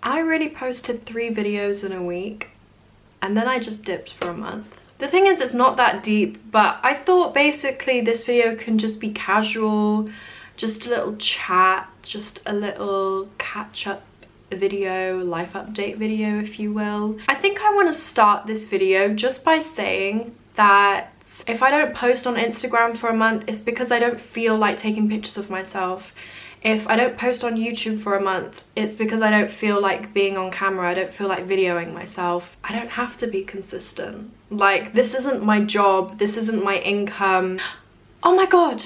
I really posted 3 videos in a week and then I just dipped for a month. The thing is, it's not that deep, but I thought basically this video can just be casual, just a little chat, just a little catch-up video, life update video, if you will. I think I want to start this video just by saying that if I don't post on Instagram for a month, it's because I don't feel like taking pictures of myself. If I don't post on YouTube for a month, it's because I don't feel like being on camera. I don't feel like videoing myself. I don't have to be consistent. Like, this isn't my job. This isn't my income. Oh my god.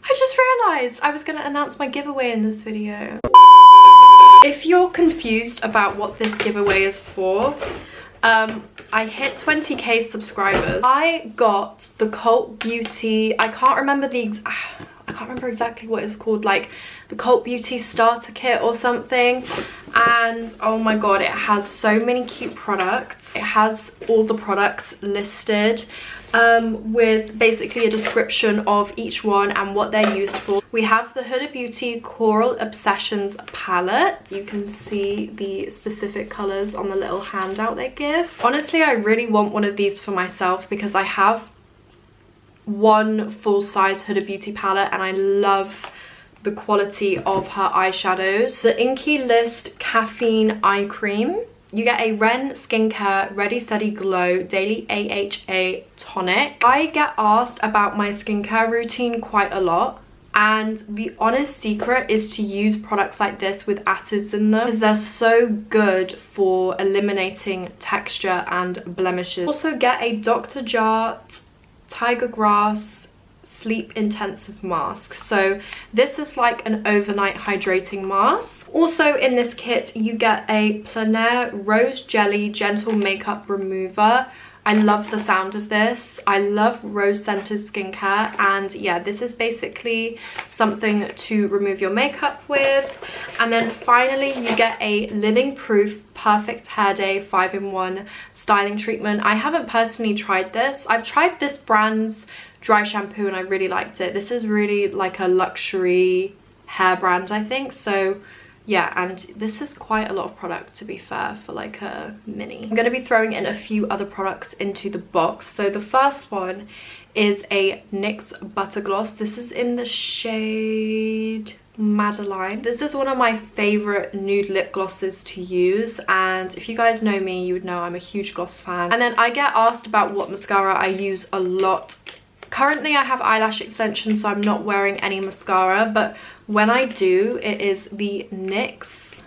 I just realized I was going to announce my giveaway in this video. If you're confused about what this giveaway is for, I hit 20k subscribers. I got the Cult Beauty, I can't remember exactly what it's called, like the Cult Beauty starter kit or something, and oh my god, it has so many cute products. It has all the products listed with basically a description of each one and what they're used for. We have the Huda Beauty Coral Obsessions palette. You can see the specific colors on the little handout they give. Honestly, I really want one of these for myself because I have one full-size Huda Beauty palette and I love the quality of her eyeshadows. The Inky List Caffeine Eye Cream. You get a Ren Skincare Ready Steady Glow Daily AHA Tonic. I get asked about my skincare routine quite a lot, and the honest secret is to use products like this with acids in them because they're so good for eliminating texture and blemishes. Also get a Dr. Jart Tiger Grass Sleep Intensive Mask. So this is like an overnight hydrating mask. Also in this kit you get a Plein Air Rose Jelly Gentle Makeup Remover. I love the sound of this. I love rose scented skincare, and yeah, this is basically something to remove your makeup with. And then finally you get a Living Proof Perfect Hair Day 5-in-1 styling treatment. I haven't personally tried this. I've tried this brand's dry shampoo and I really liked it. This is really like a luxury hair brand, I think. So yeah, and this is quite a lot of product, to be fair, for like a mini. I'm going to be throwing in a few other products into the box. So the first one is a NYX Butter Gloss. This is in the shade Madeline. This is one of my favorite nude lip glosses to use, and if you guys know me, you would know I'm a huge gloss fan. And then I get asked about what mascara I use a lot. Currently I have eyelash extensions, so I'm not wearing any mascara, but when I do, it is the NYX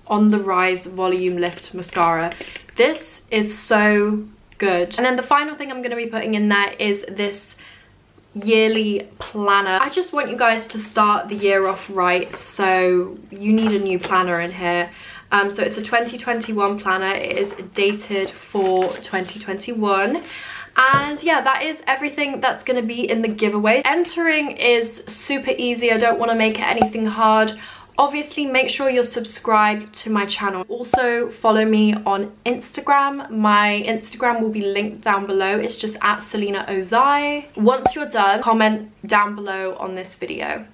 On The Rise Volume Lift Mascara. This is so good. And then the final thing I'm going to be putting in there is this yearly planner. I just want you guys to start the year off right, so you need a new planner in here. So it's a 2021 planner. It is dated for 2021. And yeah, that is everything that's going to be in the giveaway. Entering is super easy. I don't want to make it anything hard. Obviously, make sure you're subscribed to my channel. Also, follow me on Instagram. My Instagram will be linked down below. It's just at Selina Ozay. Once you're done, comment down below on this video.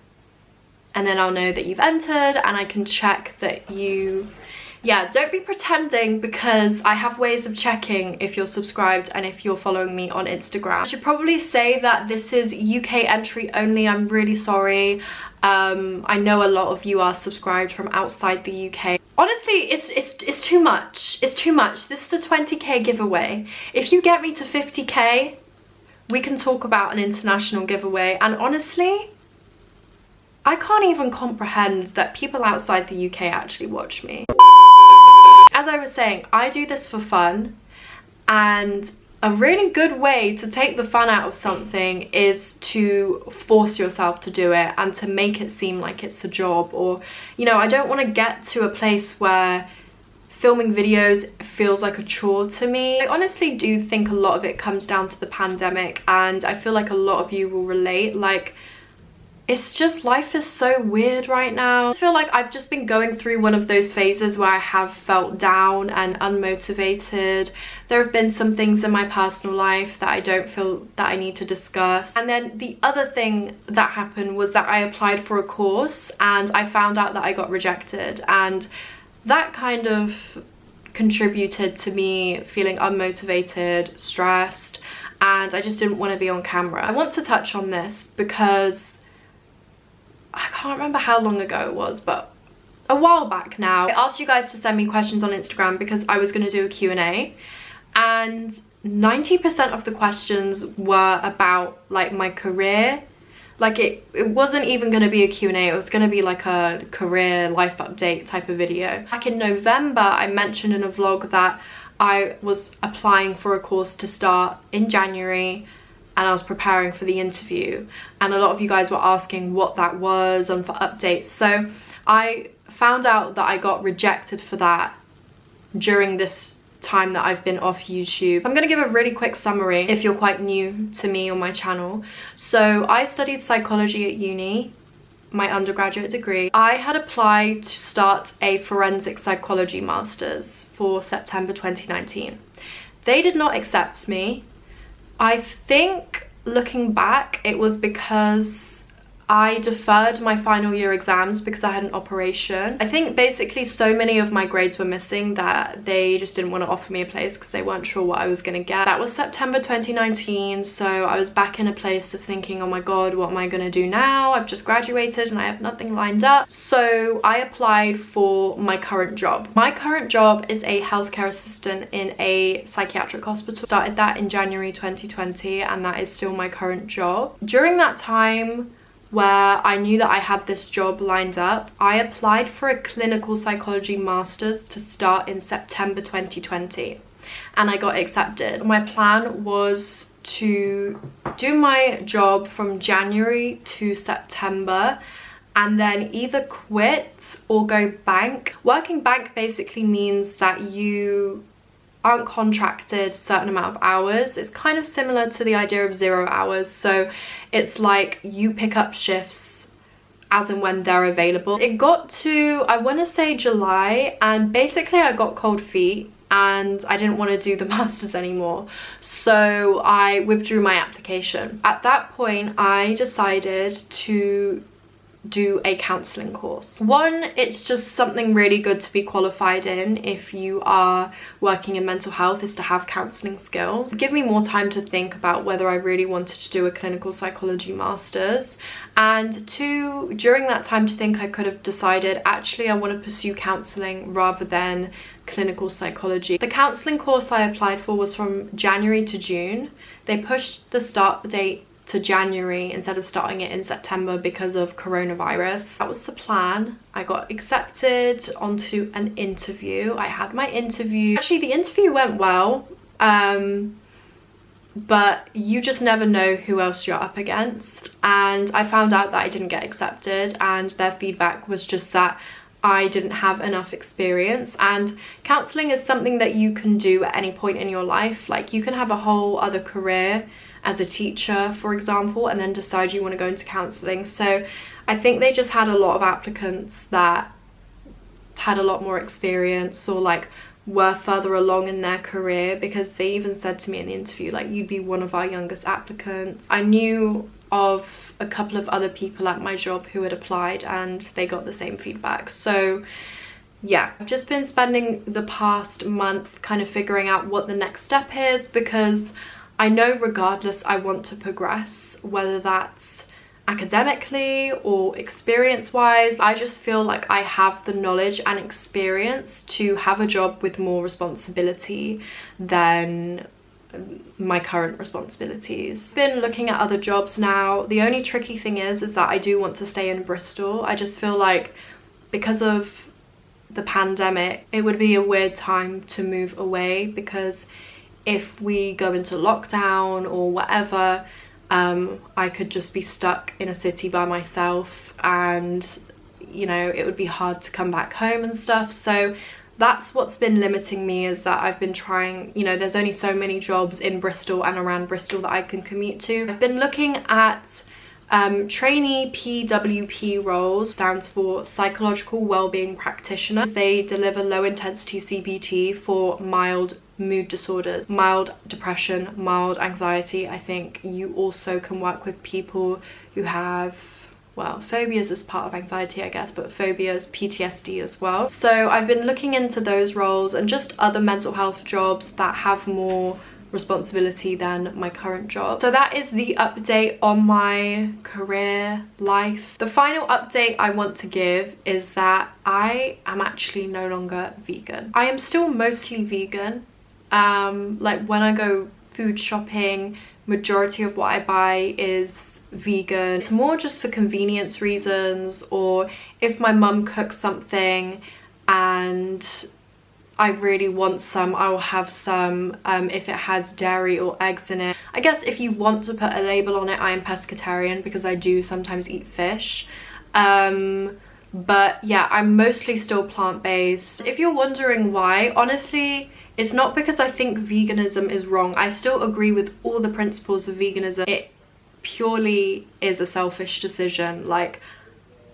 And then I'll know that you've entered and I can check that you... Yeah, don't be pretending, because I have ways of checking if you're subscribed and if you're following me on Instagram. I should probably say that this is UK entry only. I'm really sorry. I know a lot of you are subscribed from outside the UK. Honestly, it's too much. It's too much. This is a 20k giveaway. If you get me to 50k, we can talk about an international giveaway. And honestly, I can't even comprehend that people outside the UK actually watch me. As I was saying, I do this for fun, and a really good way to take the fun out of something is to force yourself to do it and to make it seem like it's a job. Or, you know, I don't want to get to a place where filming videos feels like a chore to me. I honestly do think a lot of it comes down to the pandemic, and I feel like a lot of you will relate. Like, it's just, life is so weird right now. I feel like I've just been going through one of those phases where I have felt down and unmotivated. There have been some things in my personal life that I don't feel that I need to discuss. And then the other thing that happened was that I applied for a course and I found out that I got rejected. And that kind of contributed to me feeling unmotivated, stressed, and I just didn't want to be on camera. I want to touch on this because I can't remember how long ago it was, but a while back now, I asked you guys to send me questions on Instagram because I was going to do a Q&A, and 90% of the questions were about like my career. Like it wasn't even going to be a Q&A, it was going to be like a career life update type of video. Back in November, I mentioned in a vlog that I was applying for a course to start in January, and I was preparing for the interview, and a lot of you guys were asking what that was and for updates. So I found out that I got rejected for that during this time that I've been off YouTube. I'm going to give a really quick summary if you're quite new to me on my channel. So I studied psychology at uni, my undergraduate degree. I had applied to start a forensic psychology master's for September 2019. They did not accept me. I think looking back, it was because I deferred my final year exams because I had an operation. I think basically so many of my grades were missing that they just didn't want to offer me a place because they weren't sure what I was going to get. That was September 2019, so I was back in a place of thinking, oh my god, what am I going to do now? I've just graduated and I have nothing lined up. So I applied for my current job. My current job is a healthcare assistant in a psychiatric hospital. Started that in January 2020, and that is still my current job. During that time, where I knew that I had this job lined up, I applied for a clinical psychology master's to start in September 2020, and I got accepted. My plan was to do my job from January to September and then either quit or go bank. Working bank basically means that you aren't contracted a certain amount of hours. It's kind of similar to the idea of 0 hours. So it's like you pick up shifts as and when they're available. It got to, I want to say July, and basically I got cold feet and I didn't want to do the masters anymore. So I withdrew my application. At that point, I decided to do a counselling course. One, it's just something really good to be qualified in if you are working in mental health, is to have counselling skills. Give me more time to think about whether I really wanted to do a clinical psychology master's. And two, during that time to think, I could have decided actually I want to pursue counselling rather than clinical psychology. The counselling course I applied for was from January to June. They pushed the start date to January instead of starting it in September because of coronavirus. That was the plan. I got accepted onto an interview. I had my interview. Actually, the interview went well, but you just never know who else you're up against. And I found out that I didn't get accepted, and their feedback was just that I didn't have enough experience. And counselling is something that you can do at any point in your life. Like, you can have a whole other career as a teacher, for example, and then decide you want to go into counselling. So I think they just had a lot of applicants that had a lot more experience or like were further along in their career, because they even said to me in the interview, like, you'd be one of our youngest applicants. I knew of a couple of other people at my job who had applied and they got the same feedback. So yeah, I've just been spending the past month kind of figuring out what the next step is, because I know regardless I want to progress, whether that's academically or experience-wise. I just feel like I have the knowledge and experience to have a job with more responsibility than my current responsibilities. I've been looking at other jobs now. The only tricky thing is that I do want to stay in Bristol. I just feel like because of the pandemic, it would be a weird time to move away, because if we go into lockdown or whatever, I could just be stuck in a city by myself, and you know, it would be hard to come back home and stuff. So that's what's been limiting me, is that I've been trying, you know, there's only so many jobs in Bristol and around Bristol that I can commute to. I've been looking at trainee PWP roles, stands for psychological wellbeing practitioner. They deliver low intensity CBT for mild mood disorders, mild depression, mild anxiety. I think you also can work with people who have, well, phobias is part of anxiety, I guess, but phobias, PTSD as well. So I've been looking into those roles and just other mental health jobs that have more responsibility than my current job. So that is the update on my career life. The final update I want to give is that I am actually no longer vegan. I am still mostly vegan. Like when I go food shopping, majority of what I buy is vegan. It's more just for convenience reasons, or if my mum cooks something and I really want some, I will have some if it has dairy or eggs in it. I guess if you want to put a label on it, I am pescatarian because I do sometimes eat fish. But yeah, I'm mostly still plant-based. If you're wondering why, honestly, it's not because I think veganism is wrong. I still agree with all the principles of veganism. It purely is a selfish decision. Like,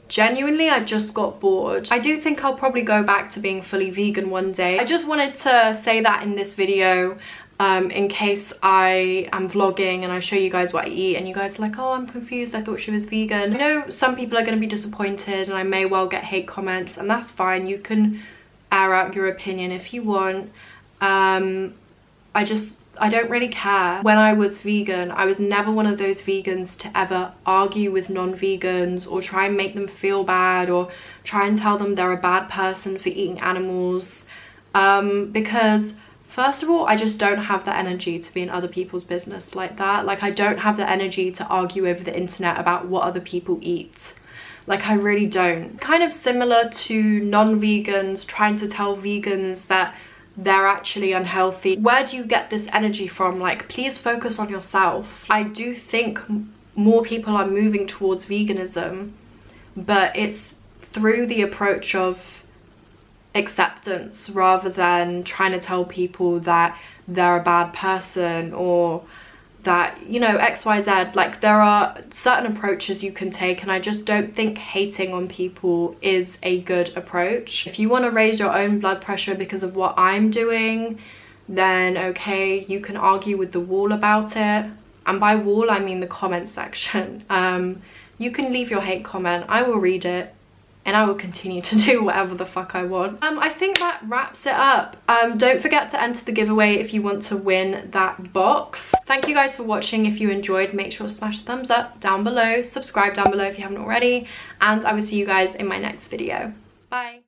genuinely, I just got bored. I do think I'll probably go back to being fully vegan one day. I just wanted to say that in this video in case I am vlogging and I show you guys what I eat and you guys are like, oh, I'm confused, I thought she was vegan. I know some people are going to be disappointed and I may well get hate comments, and that's fine. You can air out your opinion if you want. I don't really care. When I was vegan, I was never one of those vegans to ever argue with non-vegans or try and make them feel bad or try and tell them they're a bad person for eating animals. Because first of all, I just don't have the energy to be in other people's business like that. Like, I don't have the energy to argue over the internet about what other people eat. Like, I really don't. Kind of similar to non-vegans trying to tell vegans that they're actually unhealthy. Where do you get this energy from? Like, please focus on yourself. I do think more people are moving towards veganism, but it's through the approach of acceptance rather than trying to tell people that they're a bad person or that, you know, XYZ. Like, there are certain approaches you can take, and I just don't think hating on people is a good approach. If you want to raise your own blood pressure because of what I'm doing, then okay, you can argue with the wall about it. And by wall, I mean the comment section. You can leave your hate comment, I will read it, and I will continue to do whatever the fuck I want. I think that wraps it up. Don't forget to enter the giveaway if you want to win that box. Thank you guys for watching. If you enjoyed, make sure to smash the thumbs up down below, subscribe down below if you haven't already, and I will see you guys in my next video. Bye.